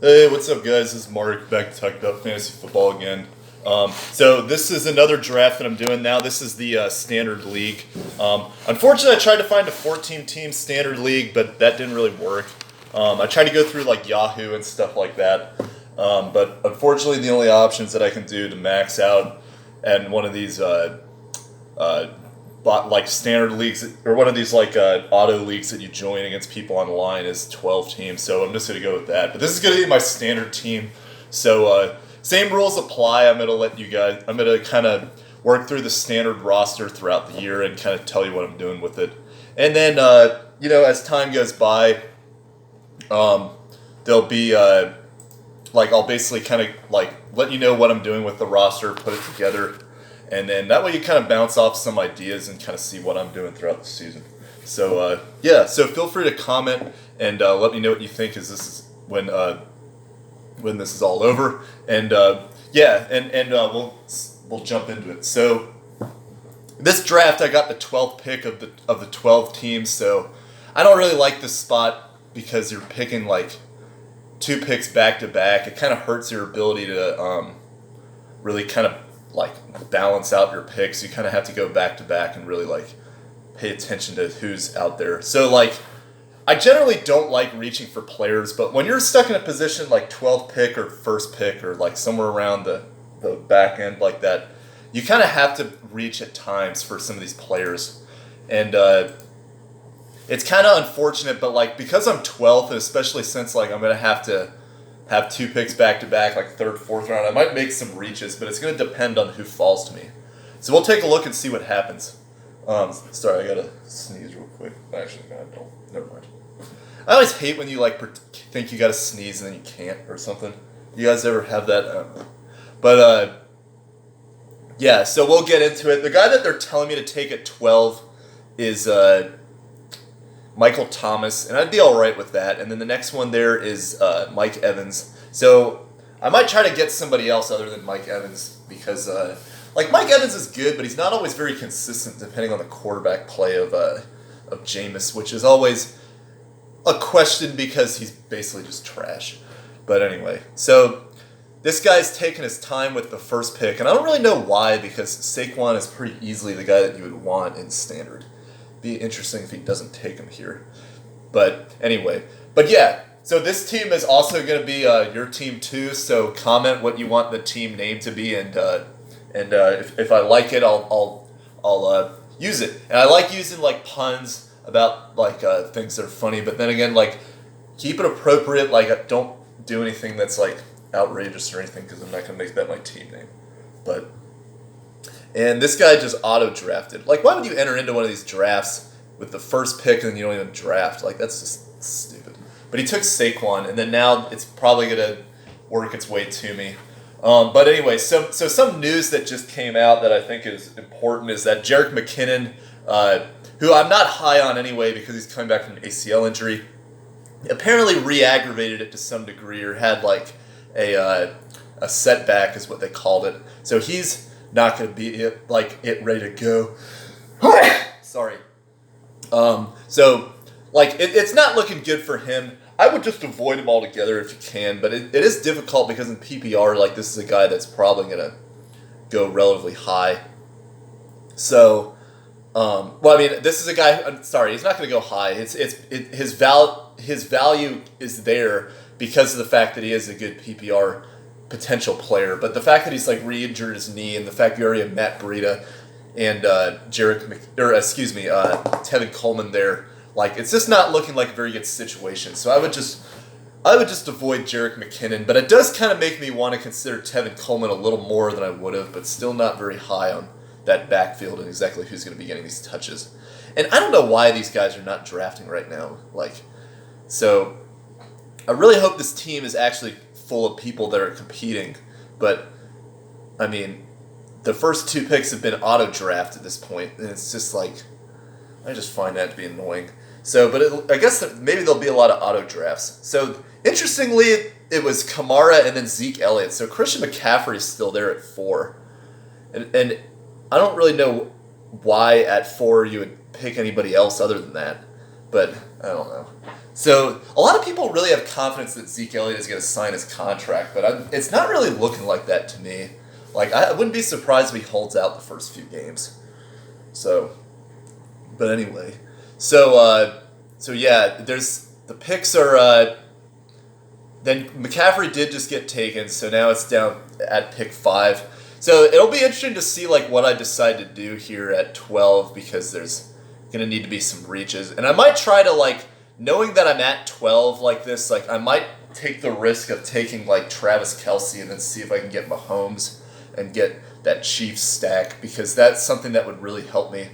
Hey, what's up, guys? This is Mark back to talk about fantasy football again. So this is another draft that I'm doing now. This is the standard league. Unfortunately, I tried to find a 14-team standard league, but that didn't really work. I tried to go through like Yahoo and stuff like that, but unfortunately, the only options that I can do to max out and one of these uh, like standard leagues or one of these like auto leagues that you join against people online is 12 teams. So I'm just gonna go with that. But this is gonna be my standard team. So same rules apply. I'm gonna let you guys. I'm gonna kind of work through the standard roster throughout the year and kind of tell you what I'm doing with it. And then as time goes by, there'll be like I'll basically kind of like let you know what I'm doing with the roster, put it together, and then that way you kind of bounce off some ideas and kind of see what I'm doing throughout the season. So so feel free to comment and let me know what you think as this is when this is all over, and we'll jump into it. So this draft I got the 12th pick of the 12 teams, so I don't really like this spot because you're picking like two picks back to back. It kind of hurts your ability to really kind of like balance out your picks. You kind of have to go back to back and really like pay attention to who's out there. So like I generally don't like reaching for players, but when you're stuck in a position like 12th pick or first pick or like somewhere around the back end like that, you kind of have to reach at times for some of these players. And it's kind of unfortunate, but like because I'm 12th, and especially since like I'm gonna have to have two picks back to back, like third, fourth round, I might make some reaches, but it's gonna depend on who falls to me. So we'll take a look and see what happens. Sorry, I gotta sneeze real quick. Actually, no, I don't. Never mind. I always hate when you like think you gotta sneeze and then you can't or something. You guys ever have that? I don't know. But yeah. So we'll get into it. The guy that they're telling me to take at 12 is Michael Thomas, and I'd be all right with that. And then the next one there is Mike Evans. So I might try to get somebody else other than Mike Evans because like Mike Evans is good, but he's not always very consistent depending on the quarterback play of Jameis, which is always a question because he's basically just trash. But anyway, so this guy's taking his time with the first pick, and I don't really know why because Saquon is pretty easily the guy that you would want in standard. Be interesting if he doesn't take him here. But anyway, but yeah, so this team is also going to be your team too, so comment what you want the team name to be, and if I like it, I'll use it. And I like using like puns about like things that are funny, but then again, like keep it appropriate. Like don't do anything that's like outrageous or anything because I'm not gonna make that my team name. And this guy just auto drafted. Like, why would you enter into one of these drafts with the first pick and then you don't even draft? Like, that's just stupid. But he took Saquon, and then now it's probably gonna work its way to me. But anyway, so some news that just came out that I think is important is that Jerick McKinnon, who I'm not high on anyway because he's coming back from an ACL injury, apparently re-aggravated it to some degree or had like a setback is what they called it. So he's not going to be ready to go. Sorry. So like it's not looking good for him. I would just avoid him altogether if you can, but it is difficult because in PPR, like this is a guy that's probably going to go relatively high. So, this is a guy. I'm sorry, he's not going to go high. His value is there because of the fact that he is a good PPR potential player. But the fact that he's like re-injured his knee, and the fact you already have Matt Breida and Tevin Coleman there, like it's just not looking like a very good situation. So I would just avoid Jerick McKinnon, but it does kind of make me want to consider Tevin Coleman a little more than I would have, but still not very high on that backfield and exactly who's going to be getting these touches. And I don't know why these guys are not drafting right now. So I really hope this team is actually full of people that are competing, but I mean, the first two picks have been auto draft at this point, and it's just like I just find that to be annoying. So, but I guess that maybe there'll be a lot of auto drafts. So, interestingly, it was Kamara and then Zeke Elliott. So Christian McCaffrey is still there at 4, and I don't really know why at 4 you would pick anybody else other than that, but I don't know. So a lot of people really have confidence that Zeke Elliott is going to sign his contract, but it's not really looking like that to me. Like, I wouldn't be surprised if he holds out the first few games. So, but anyway, so yeah, the picks are. Then McCaffrey did just get taken, so now it's down at pick 5. So it'll be interesting to see like what I decide to do here at 12 because there's gonna need to be some reaches, and I might try to like knowing that I'm at 12 like this, like I might take the risk of taking like Travis Kelce and then see if I can get Mahomes and get that Chiefs stack because that's something that would really help me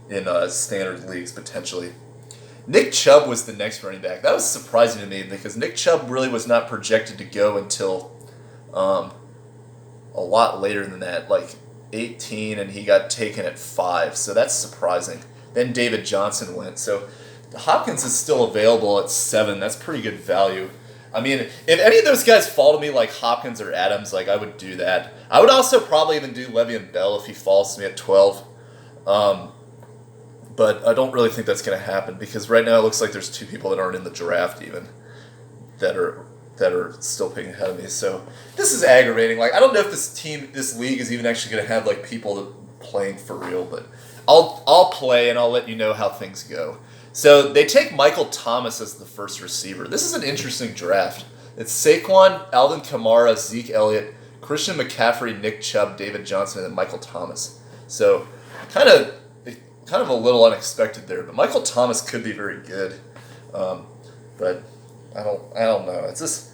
in standard leagues potentially. Nick Chubb was the next running back. That was surprising to me because Nick Chubb really was not projected to go until a lot later than that, like 18, and he got taken at 5, so that's surprising. Then David Johnson went, so Hopkins is still available at 7. That's pretty good value. I mean, if any of those guys fall to me like Hopkins or Adams, like I would do that. I would also probably even do Le'Veon Bell if he falls to me at 12. But I don't really think that's going to happen because right now it looks like there's 2 people that aren't in the draft even that are still picking ahead of me. So this is aggravating. Like I don't know if this league is even actually going to have like people playing for real, but I'll play and I'll let you know how things go. So they take Michael Thomas as the first receiver. This is an interesting draft. It's Saquon, Alvin Kamara, Zeke Elliott, Christian McCaffrey, Nick Chubb, David Johnson, and Michael Thomas. So kind of a little unexpected there, but Michael Thomas could be very good. But I don't know. It's just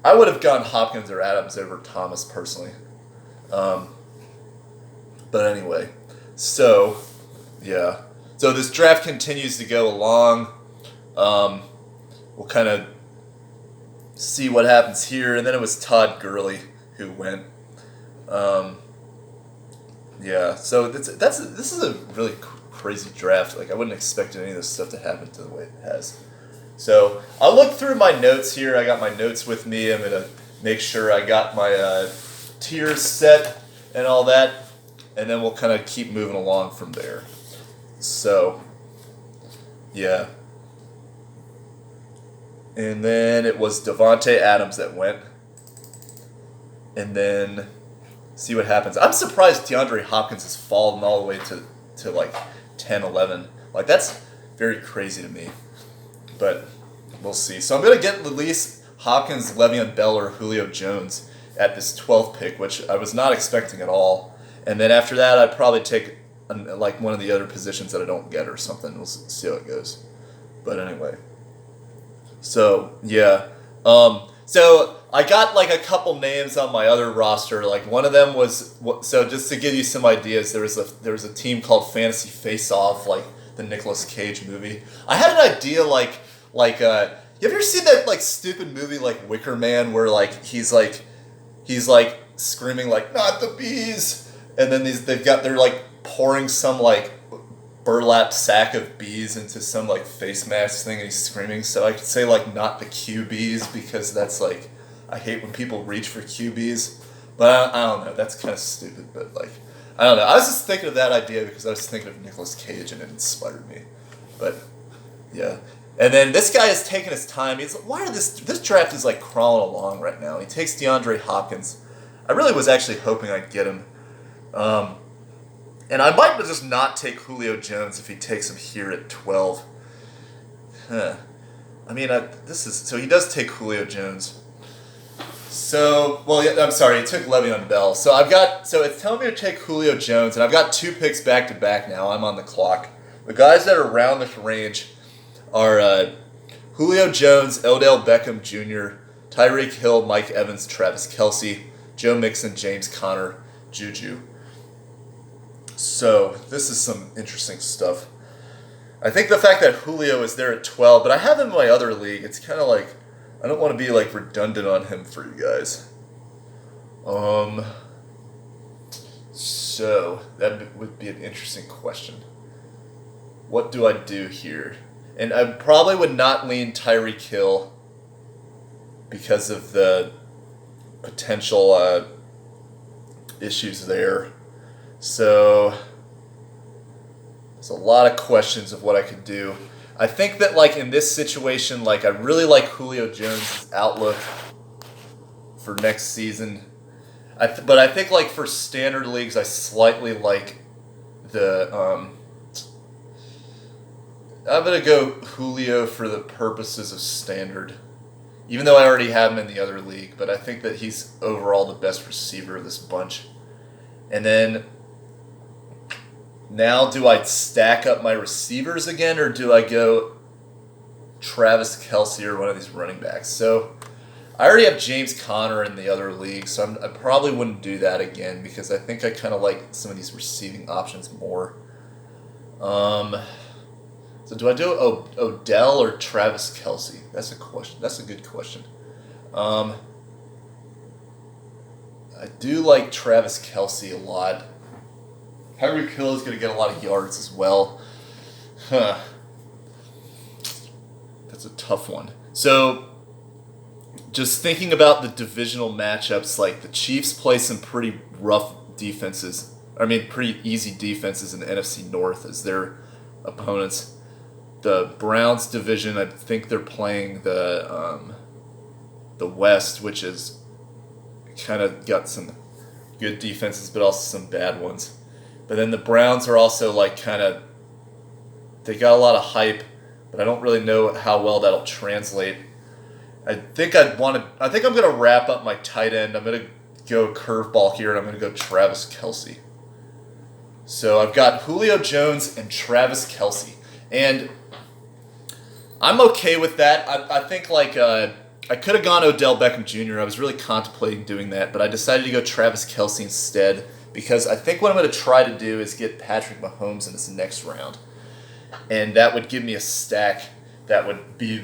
I would have gone Hopkins or Adams over Thomas personally. But anyway, so yeah. So this draft continues to go along. We'll kind of see what happens here, and then it was Todd Gurley who went. Yeah. So this is a really crazy draft. Like I wouldn't expect any of this stuff to happen to the way it has. So I'll look through my notes here. I got my notes with me. I'm gonna make sure I got my tiers set and all that, and then we'll kind of keep moving along from there. So yeah, and then it was Devontae Adams that went, and then see what happens. I'm surprised DeAndre Hopkins has fallen all the way to like 10, 11. Like that's very crazy to me. But we'll see. So I'm going to get at least Hopkins, Le'Veon Bell, or Julio Jones at this 12th pick, which I was not expecting at all. And then after that, I'd probably take like one of the other positions that I don't get or something. We'll see how it goes. But anyway. So, yeah. So I got like a couple names on my other roster. Like one of them was, so just to give you some ideas, there was a team called Fantasy Face Off, like the Nicolas Cage movie. I had an idea like you ever seen that like stupid movie like Wicker Man where like he's like screaming like not the bees, and then they're like pouring some like burlap sack of bees into some like face mask thing and he's screaming. So I could say like not the QBs because that's like I hate when people reach for QBs, but I don't know, that's kind of stupid, but like I don't know. I was just thinking of that idea because I was thinking of Nicolas Cage and it inspired me. But yeah. And then this guy is taking his time. This draft is like crawling along right now. He takes DeAndre Hopkins. I really was actually hoping I'd get him. And I might just not take Julio Jones if he takes him here at 12. Huh. I mean, so he does take Julio Jones. So, well, yeah, I'm sorry, he took Le'Veon Bell. So it's telling me to take Julio Jones, and I've got 2 picks back to back now. I'm on the clock. The guys that are around this range are Julio Jones, Odell Beckham Jr., Tyreek Hill, Mike Evans, Travis Kelce, Joe Mixon, James Conner, Juju. So this is some interesting stuff. I think the fact that Julio is there at 12, but I have him in my other league, it's kind of like, I don't want to be like redundant on him for you guys. So that would be an interesting question. What do I do here? And I probably would not lean Tyreek Hill because of the potential issues there. So there's a lot of questions of what I could do. I think that like in this situation, like I really like Julio Jones' outlook for next season. But I think like for standard leagues, I slightly like the. I'm gonna go Julio for the purposes of standard, even though I already have him in the other league. But I think that he's overall the best receiver of this bunch. And then now, do I stack up my receivers again, or do I go Travis Kelce or one of these running backs? So I already have James Conner in the other league, so I probably wouldn't do that again because I think I kind of like some of these receiving options more. So do I do Odell or Travis Kelce? That's a question. That's a good question. I do like Travis Kelce a lot. Tyreek Hill is going to get a lot of yards as well. Huh. That's a tough one. So, just thinking about the divisional matchups, like the Chiefs play some pretty rough defenses. I mean, pretty easy defenses in the NFC North as their opponents. The Browns division, I think they're playing the West, which is kind of got some good defenses, but also some bad ones. But then the Browns are also like they got a lot of hype, but I don't really know how well that'll translate. I think I'm going to wrap up my tight end. I'm going to go curveball here, and I'm going to go Travis Kelce. So I've got Julio Jones and Travis Kelce. And I'm okay with that. I think like I could have gone Odell Beckham Jr. I was really contemplating doing that, but I decided to go Travis Kelce instead because I think what I'm going to try to do is get Patrick Mahomes in this next round. And that would give me a stack that would be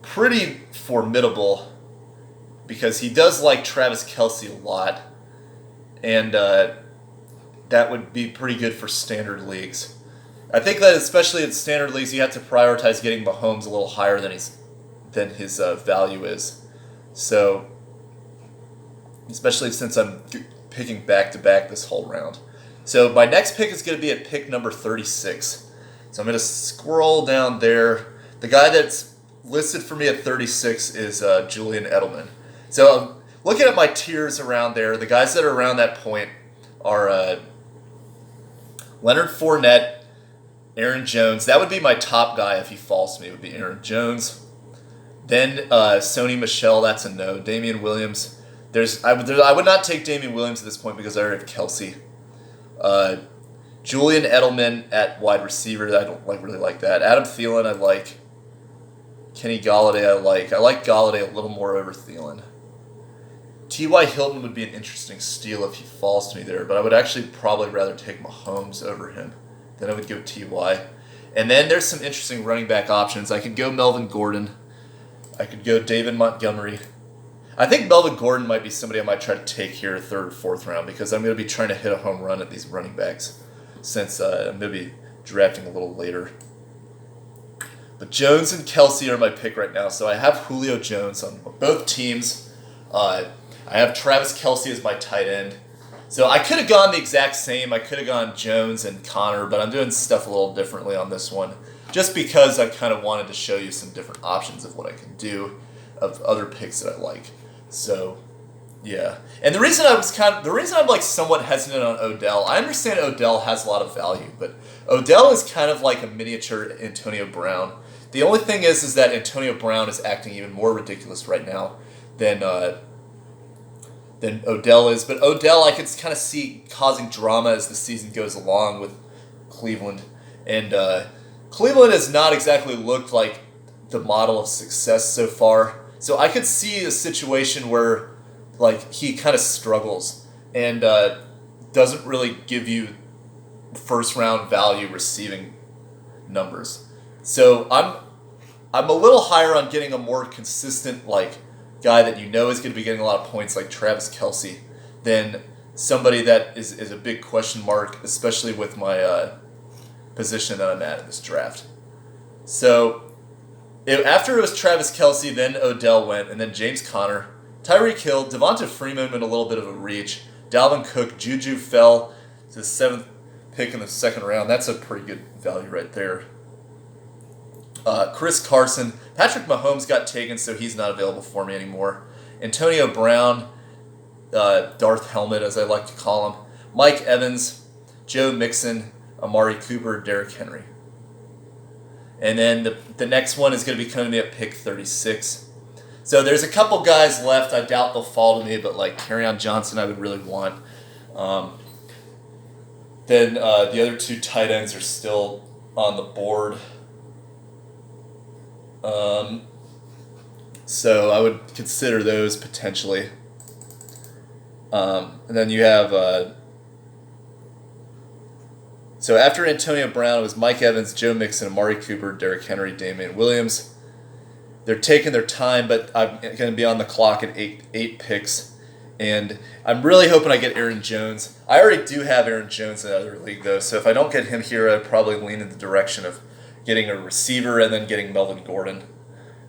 pretty formidable because he does like Travis Kelce a lot. And that would be pretty good for standard leagues. I think that especially in standard leagues, you have to prioritize getting Mahomes a little higher than his value is. So, especially since I'm picking back-to-back this whole round. So my next pick is going to be at pick number 36. So I'm going to scroll down there. The guy that's listed for me at 36 is Julian Edelman. So looking at my tiers around there, the guys that are around that point are Leonard Fournette, Aaron Jones. That would be my top guy if he falls to me, would be Aaron Jones. Then Sony Michel, that's a no. Damian Williams. I would not take Damian Williams at this point because I already have Kelce. Julian Edelman at wide receiver. I don't really like that. Adam Thielen I like. Kenny Golladay I like. I like Golladay a little more over Thielen. T.Y. Hilton would be an interesting steal if he falls to me there, but I would actually probably rather take Mahomes over him. Then I would go T.Y. And then there's some interesting running back options. I could go Melvin Gordon. I could go David Montgomery. I think Melvin Gordon might be somebody I might try to take here third or fourth round because I'm going to be trying to hit a home run at these running backs since I'm going to be drafting a little later. But Jones and Kelce are my pick right now. So I have Julio Jones on both teams. I have Travis Kelce as my tight end. So I could have gone the exact same. I could have gone Jones and Connor, but I'm doing stuff a little differently on this one just because I kind of wanted to show you some different options of what I can do of other picks that I like. So, yeah. And the reason I'm like somewhat hesitant on Odell, I understand Odell has a lot of value, but Odell is kind of like a miniature Antonio Brown. The only thing is that Antonio Brown is acting even more ridiculous right now than Odell is. But Odell, I could kind of see causing drama as the season goes along with Cleveland. And Cleveland has not exactly looked like the model of success so far. So I could see a situation where like he kind of struggles and doesn't really give you first round value receiving numbers. So I'm a little higher on getting a more consistent like guy that you know is going to be getting a lot of points like Travis Kelce than somebody that is a big question mark, especially with my position that I'm at in this draft. So after it was Travis Kelce, then Odell went, and then James Conner, Tyreek Hill, Devonta Freeman went a little bit of a reach, Dalvin Cook, Juju fell to the 7th pick in the second round. That's a pretty good value right there. Chris Carson. Patrick Mahomes got taken, so he's not available for me anymore. Antonio Brown, Darth Helmet, as I like to call him. Mike Evans, Joe Mixon, Amari Cooper, Derrick Henry. And then the next one is going to be coming at pick 36. So there's a couple guys left. I doubt they'll fall to me, but like Kerryon Johnson I would really want. Then the other two tight ends are still on the board. So I would consider those potentially. And then you have... So after Antonio Brown, it was Mike Evans, Joe Mixon, Amari Cooper, Derrick Henry, Damian Williams. They're taking their time, but I'm going to be on the clock at eight picks. And I'm really hoping I get Aaron Jones. I already do have Aaron Jones in another league, though. So if I don't get him here, I'd probably lean in the direction of getting a receiver and then getting Melvin Gordon.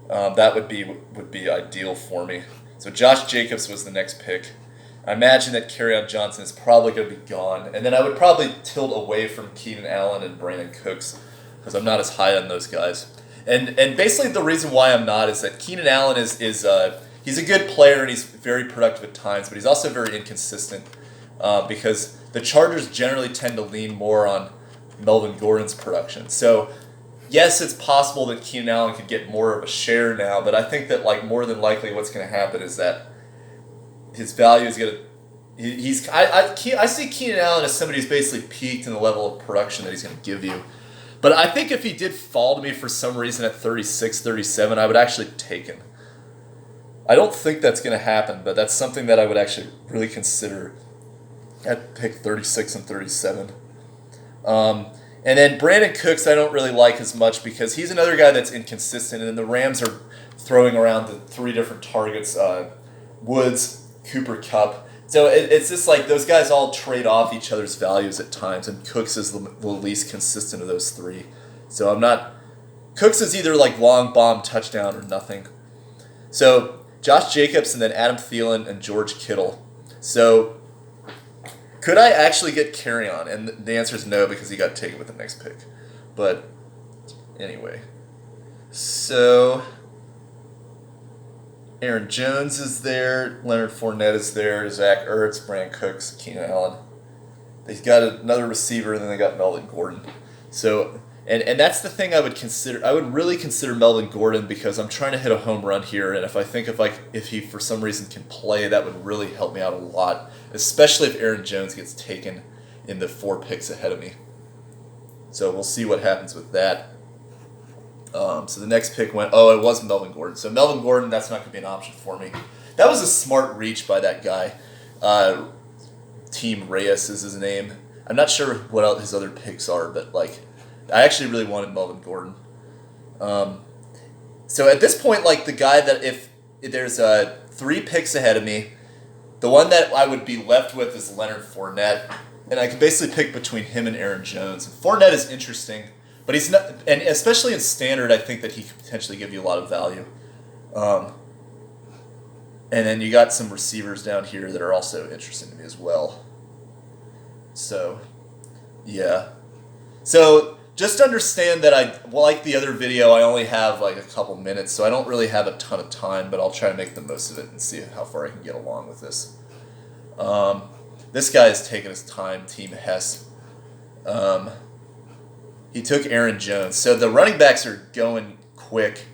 That would be ideal for me. So Josh Jacobs was the next pick. I imagine that Kerryon Johnson is probably going to be gone. And then I would probably tilt away from Keenan Allen and Brandon Cooks because I'm not as high on those guys. And basically the reason why I'm not is that Keenan Allen is he's a good player and he's very productive at times, but he's also very inconsistent because the Chargers generally tend to lean more on Melvin Gordon's production. So yes, it's possible that Keenan Allen could get more of a share now, but I think that like more than likely what's going to happen is that his value is going to... I see Keenan Allen as somebody who's basically peaked in the level of production that he's going to give you. But I think if he did fall to me for some reason at 36, 37, I would actually take him. I don't think that's going to happen, but that's something that I would actually really consider at pick 36 and 37. And then Brandon Cooks I don't really like as much because he's another guy that's inconsistent, and the Rams are throwing around the three different targets, Woods, Cooper Kupp. So it's just like those guys all trade off each other's values at times, and Cooks is the least consistent of those three. So I'm not... Cooks is either like long bomb, touchdown, or nothing. So Josh Jacobs and then Adam Thielen and George Kittle. So could I actually get Kerryon? And the answer is no because he got taken with the next pick. But anyway. So... Aaron Jones is there, Leonard Fournette is there, Zach Ertz, Brandon Cooks, Keenan Allen. They've got another receiver, and then they got Melvin Gordon. So, and that's the thing I would consider. I would really consider Melvin Gordon because I'm trying to hit a home run here, and if he for some reason can play, that would really help me out a lot, especially if Aaron Jones gets taken in the 4 picks ahead of me. So we'll see what happens with that. So the next pick went, it was Melvin Gordon. So Melvin Gordon, that's not going to be an option for me. That was a smart reach by that guy. Team Reyes is his name. I'm not sure what his other picks are, but like, I actually really wanted Melvin Gordon. So at this point, like the guy that if there's 3 picks ahead of me, the one that I would be left with is Leonard Fournette, and I could basically pick between him and Aaron Jones. Fournette is interesting. But he's not, and especially in standard, I think that he could potentially give you a lot of value. And then you got some receivers down here that are also interesting to me as well. So, yeah. So just understand that like the other video, I only have like a couple minutes, so I don't really have a ton of time, but I'll try to make the most of it and see how far I can get along with this. This guy is taking his time, Team Hess. He took Aaron Jones. So the running backs are going quick.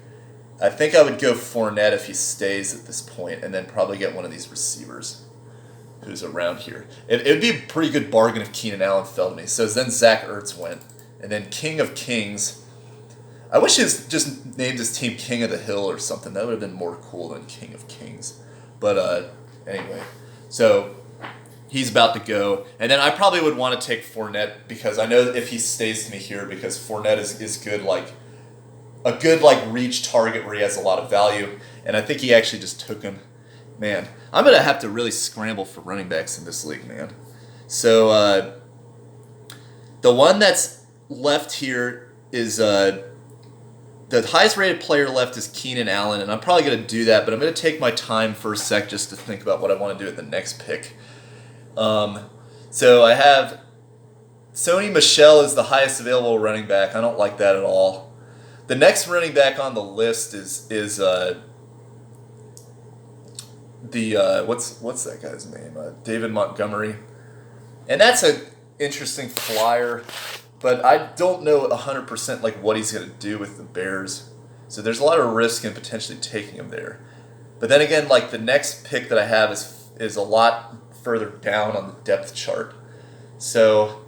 I think I would go Fournette if he stays at this point, and then probably get one of these receivers who's around here. It would be a pretty good bargain if Keenan Allen fell to me. So then Zach Ertz went. And then King of Kings. I wish he just named his team King of the Hill or something. That would have been more cool than King of Kings. But anyway. So... he's about to go. And then I probably would want to take Fournette because I know if he stays to me here because Fournette is good, like a good like reach target where he has a lot of value. And I think he actually just took him. Man, I'm going to have to really scramble for running backs in this league, man. So the one that's left here is the highest rated player left is Keenan Allen. And I'm probably going to do that, but I'm going to take my time for a sec just to think about what I want to do at the next pick. So I have Sony Michel is the highest available running back. I don't like that at all. the next running back on the list is what's that guy's name? David Montgomery, and that's an interesting flyer, but I don't know 100% like what he's gonna do with the Bears. So there's a lot of risk in potentially taking him there. But then again, like the next pick that I have is a lot further down on the depth chart. So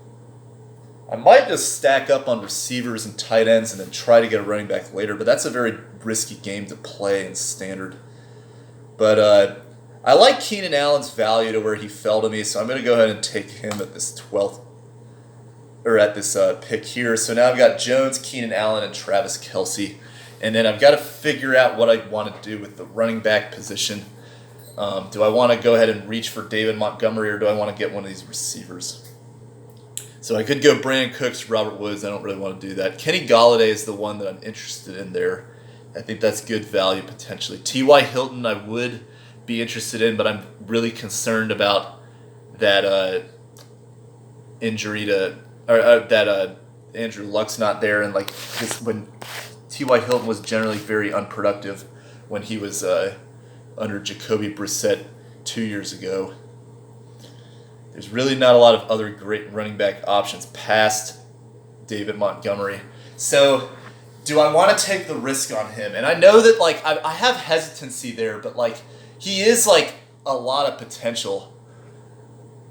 I might just stack up on receivers and tight ends and then try to get a running back later, but that's a very risky game to play in standard. But I like Keenan Allen's value to where he fell to me, so I'm going to go ahead and take him at this 12th, or at this pick here. So now I've got Jones, Keenan Allen, and Travis Kelce. And then I've got to figure out what I want to do with the running back position. Do I want to go ahead and reach for David Montgomery, or do I want to get one of these receivers? So I could go Brandon Cooks, Robert Woods. I don't really want to do that. Kenny Golladay is the one that I'm interested in there. I think that's good value potentially. T.Y. Hilton I would be interested in, but I'm really concerned about that injury to, or that Andrew Luck's not there, and like this when T.Y. Hilton was generally very unproductive when he was under Jacoby Brissett 2 years ago. There's really not a lot of other great running back options past David Montgomery. So do I want to take the risk on him? And I know that like I have hesitancy there, but like he is like a lot of potential.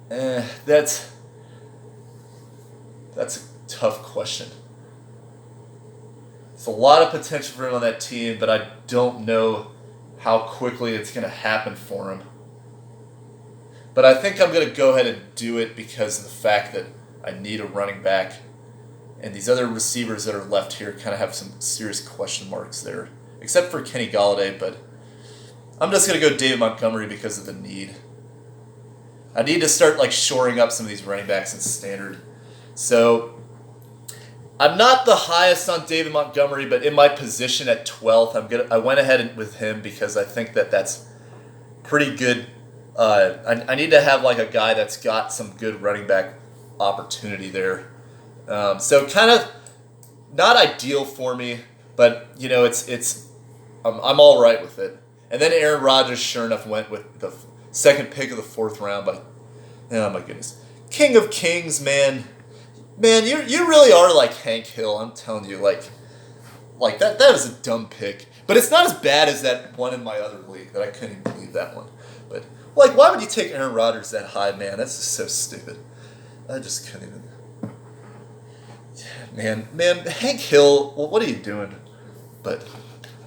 That's a tough question. It's a lot of potential for him on that team, but I don't know how quickly it's going to happen for him. But I think I'm going to go ahead and do it because of the fact that I need a running back. And these other receivers that are left here kind of have some serious question marks there. Except for Kenny Golladay, but I'm just going to go David Montgomery because of the need. I need to start like shoring up some of these running backs in standard. So I'm not the highest on David Montgomery, but in my position at 12th, I went ahead with him because I think that that's pretty good. I need to have like a guy that's got some good running back opportunity there. So kind of not ideal for me, but you know I'm all right with it. And then Aaron Rodgers, sure enough, went with the second pick of the 4th round. But oh my goodness, King of Kings, man, you really are like Hank Hill. I'm telling you, like that was a dumb pick. But it's not as bad as that one in my other league that I couldn't even believe that one. But like, why would you take Aaron Rodgers that high, man? That's just so stupid. I just couldn't even. Man, Hank Hill, well, what are you doing? But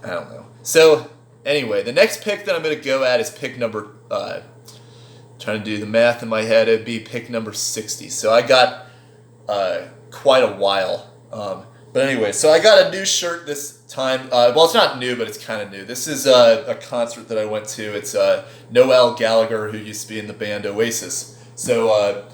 I don't know. So anyway, the next pick that I'm going to go at is pick number. Trying to do the math in my head, it'd be pick number 60. So I got quite a while. But anyway, so I got a new shirt this time. Well, it's not new, but it's kind of new. This is a concert that I went to. It's Noel Gallagher, who used to be in the band Oasis. So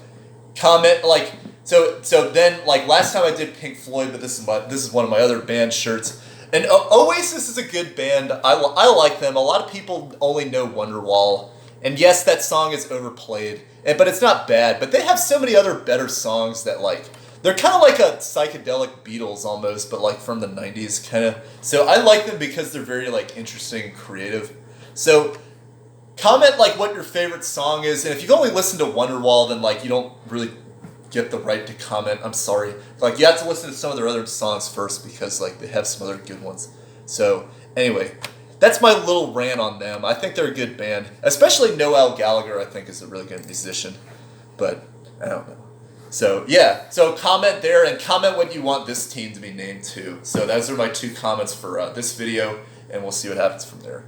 comment like so then like last time I did Pink Floyd, but this is one of my other band shirts. And Oasis is a good band. I like them. A lot of people only know Wonderwall. And yes, that song is overplayed, but it's not bad. But they have so many other better songs that like. They're kind of like a psychedelic Beatles almost, but like from the 90s kind of. So I like them because they're very like interesting and creative. So comment like what your favorite song is. And if you only listen to Wonderwall, then like you don't really get the right to comment. I'm sorry. Like you have to listen to some of their other songs first because like they have some other good ones. So anyway, that's my little rant on them. I think they're a good band. Especially Noel Gallagher, I think, is a really good musician. But I don't know. So, yeah. So, comment there and comment what you want this team to be named to. So, those are my 2 comments for this video, and we'll see what happens from there.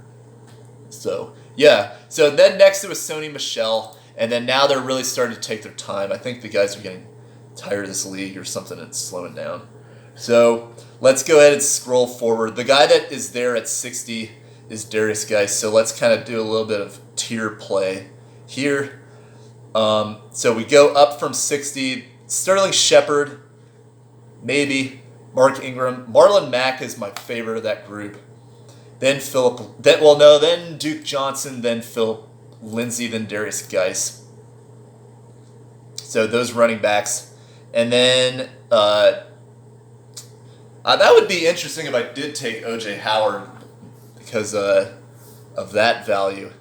So, yeah. So, then next it was Sony Michel, and then now they're really starting to take their time. I think the guys are getting tired of this league or something and slowing down. So, let's go ahead and scroll forward. The guy that is there at 60 is Darius Geis. So, let's kind of do a little bit of tier play here. So we go up from 60. Sterling Shepard, maybe. Mark Ingram. Marlon Mack is my favorite of that group. Then then Duke Johnson, then Philip Lindsay, then Darius Geis. So those running backs. And then I That would be interesting if I did take O.J. Howard because of that value.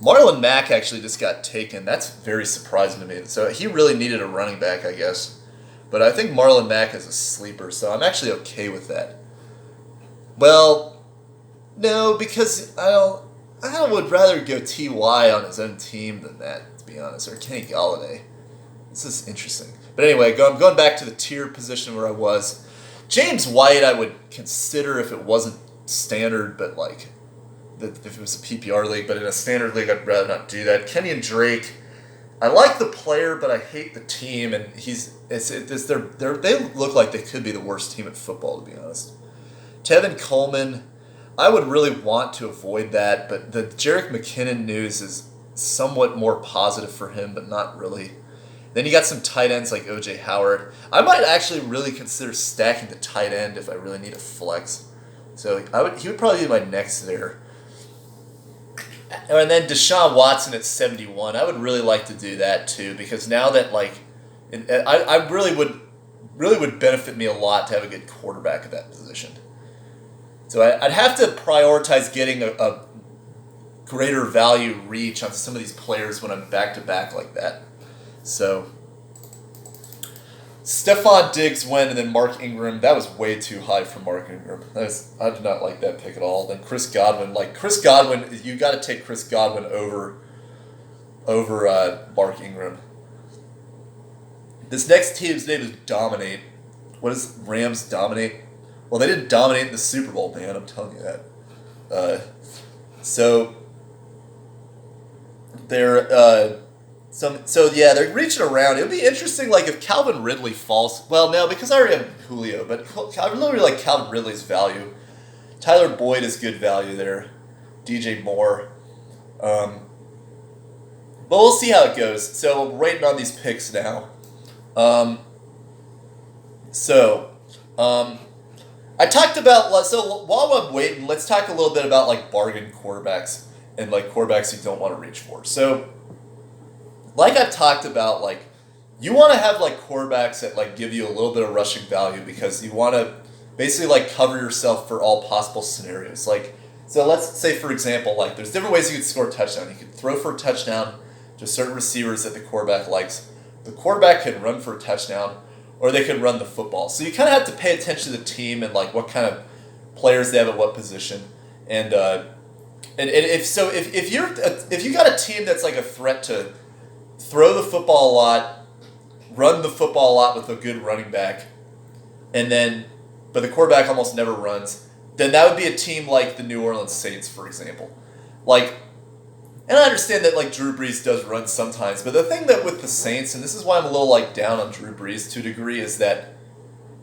Marlon Mack actually just got taken. That's very surprising to me. So he really needed a running back, I guess. But I think Marlon Mack is a sleeper, so I'm actually okay with that. Well, no, because I would rather go T.Y. on his own team than that, to be honest, or Kenny Galladay. This is interesting. But anyway, I'm going back to the tier position where I was. James White I would consider if it wasn't standard, but like if it was a PPR league, but in a standard league I'd rather not do that. Kenyon Drake, I like the player, but I hate the team, and they look like they could be the worst team at football, to be honest. Tevin Coleman, I would really want to avoid that, but the Jerick McKinnon news is somewhat more positive for him, but not really. Then you got some tight ends like O.J. Howard. I might actually really consider stacking the tight end if I really need a flex. So he would probably be my next there. And then Deshaun Watson at 71. I would really like to do that too, because now that I really would benefit me a lot to have a good quarterback at that position. So I'd have to prioritize getting a greater value reach on some of these players when I'm back to back like that. So Stephon Diggs went, and then Mark Ingram. That was way too high for Mark Ingram. I did not like that pick at all. Then Chris Godwin. You got to take Chris Godwin over Mark Ingram. This next team's name is Dominate. What is Rams Dominate? Well, they didn't dominate in the Super Bowl, man. I'm telling you that. So they're they're reaching around. It would be interesting, like, if Calvin Ridley falls. Well, no, because I already have Julio, but I really like Calvin Ridley's value. Tyler Boyd is good value there. DJ Moore. But we'll see how it goes. So I'm rating on these picks now. I talked about, so while I'm waiting, let's talk a little bit about like bargain quarterbacks and like quarterbacks you don't want to reach for. So like I've talked about, like you want to have like quarterbacks that like give you a little bit of rushing value because you want to basically like cover yourself for all possible scenarios. Like, so let's say for example, like there's different ways you could score a touchdown. You could throw for a touchdown to certain receivers that the quarterback likes. The quarterback could run for a touchdown, or they could run the football. So you kind of have to pay attention to the team and like what kind of players they have at what position. And if you got a team that's like a threat to throw the football a lot, run the football a lot with a good running back, but the quarterback almost never runs, then that would be a team like the New Orleans Saints, for example. Like, and I understand that like Drew Brees does run sometimes, but the thing that with the Saints, and this is why I'm a little like down on Drew Brees to a degree, is that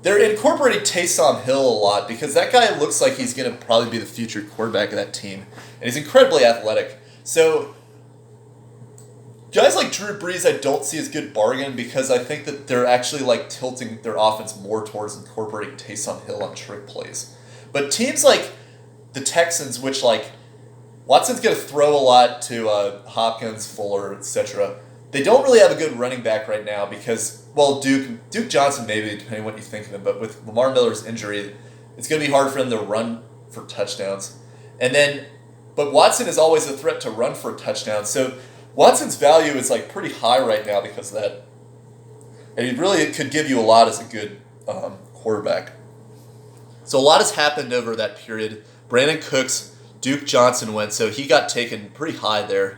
they're incorporating Taysom Hill a lot because that guy looks like he's going to probably be the future quarterback of that team, and he's incredibly athletic. So guys like Drew Brees I don't see as good bargain because I think that they're actually like tilting their offense more towards incorporating Taysom Hill on trick plays. But teams like the Texans, which like Watson's going to throw a lot to Hopkins, Fuller, etc. They don't really have a good running back right now because, well, Duke Johnson maybe, depending on what you think of him, but with Lamar Miller's injury, it's going to be hard for him to run for touchdowns. But Watson is always a threat to run for a touchdown, so Watson's value is like pretty high right now because of that. And he really could give you a lot as a good quarterback. So a lot has happened over that period. Brandon Cooks, Duke Johnson went, so he got taken pretty high there.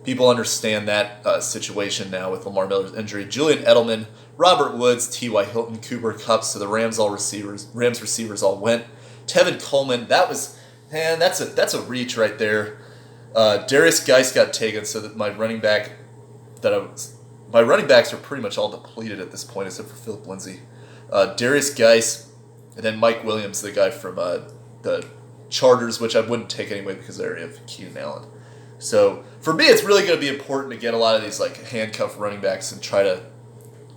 People understand that situation now with Lamar Miller's injury. Julian Edelman, Robert Woods, T.Y. Hilton, Cooper Kupp, so the Rams receivers all went. Tevin Coleman, that's a reach right there. Darius Geis got taken, so that my running backs are pretty much all depleted at this point, except for Philip Lindsay. Darius Geis, and then Mike Williams, the guy from the Chargers, which I wouldn't take anyway because they already have Keenan Allen. So for me, it's really going to be important to get a lot of these like handcuff running backs and try to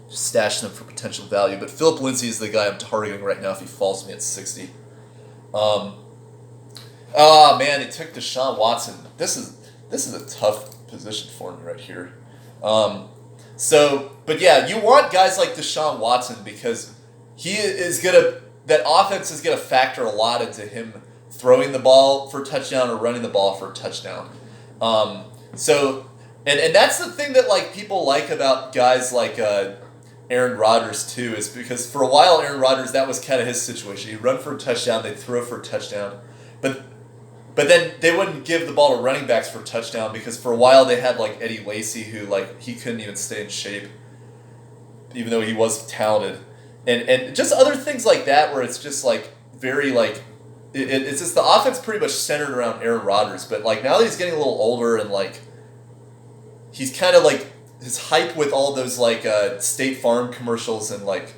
stash them for potential value. But Philip Lindsay is the guy I'm targeting right now if he falls to me at 60. Man, they took Deshaun Watson. This is a tough position for me right here. But yeah, you want guys like Deshaun Watson because he is going to that offense is going to factor a lot into him throwing the ball for a touchdown or running the ball for a touchdown. And that's the thing that like people like about guys like Aaron Rodgers too, is because for a while Aaron Rodgers, that was kind of his situation. He'd run for a touchdown, they'd throw for a touchdown, but then they wouldn't give the ball to running backs for a touchdown because for a while they had like Eddie Lacy who like he couldn't even stay in shape, even though he was talented, and just other things like that where it's just like very like it's just the offense pretty much centered around Aaron Rodgers, but like now that he's getting a little older and like he's kind of like his hype with all those like State Farm commercials and like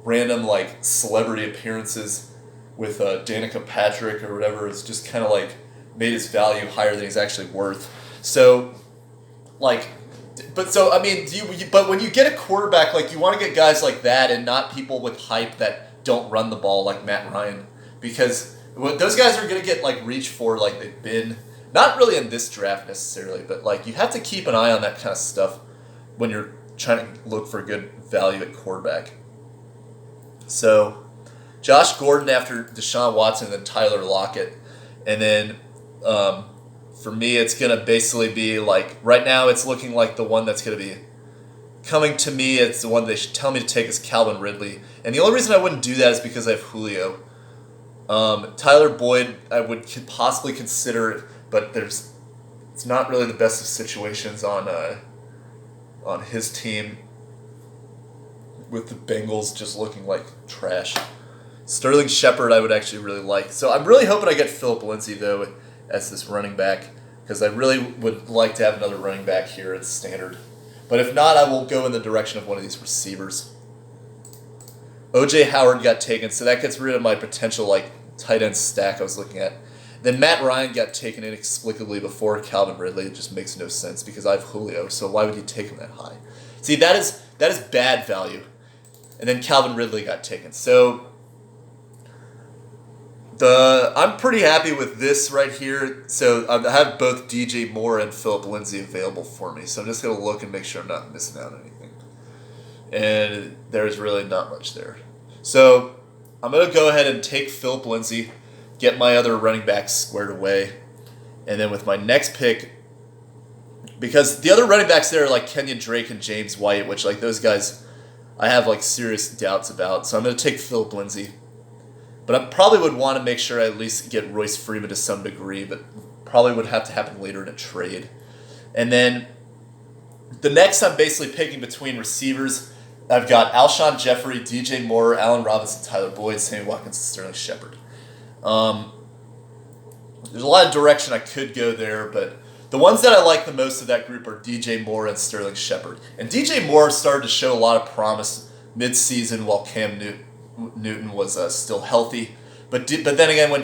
random like celebrity appearances with Danica Patrick or whatever is just kind of like made his value higher than he's actually worth. So like, but so I mean, but when you get a quarterback, like you want to get guys like that and not people with hype that don't run the ball like Matt Ryan, because those guys are gonna get like reached for like they've been. Not really in this draft necessarily, but like you have to keep an eye on that kind of stuff when you're trying to look for good value at quarterback. So, Josh Gordon after Deshaun Watson and then Tyler Lockett. And then for me, it's going to basically be like, right now it's looking like the one that's going to be coming to me, it's the one they should tell me to take is Calvin Ridley. And the only reason I wouldn't do that is because I have Julio. Tyler Boyd, I would possibly consider, but it's not really the best of situations on his team with the Bengals just looking like trash. Sterling Shepard I would actually really like. So I'm really hoping I get Philip Lindsay, though, as this running back, because I really would like to have another running back here at standard. But if not, I will go in the direction of one of these receivers. O.J. Howard got taken, so that gets rid of my potential like tight end stack I was looking at. Then Matt Ryan got taken inexplicably before Calvin Ridley. It just makes no sense because I have Julio, so why would you take him that high? See, that is bad value. And then Calvin Ridley got taken. So I'm pretty happy with this right here. So I have both DJ Moore and Philip Lindsay available for me. So I'm just going to look and make sure I'm not missing out on anything. And there's really not much there. So I'm going to go ahead and take Philip Lindsay, get my other running backs squared away, and then with my next pick, because the other running backs there are like Kenyon Drake and James White, which like those guys I have like serious doubts about. So I'm going to take Philip Lindsay. But I probably would want to make sure I at least get Royce Freeman to some degree, but probably would have to happen later in a trade. And then the next I'm basically picking between receivers. I've got Alshon Jeffrey, DJ Moore, Allen Robinson, Tyler Boyd, Sammy Watkins, and Sterling Shepard. There's a lot of direction I could go there, but the ones that I like the most of that group are DJ Moore and Sterling Shepard. And DJ Moore started to show a lot of promise mid-season while Cam Newton was still healthy. But then again, when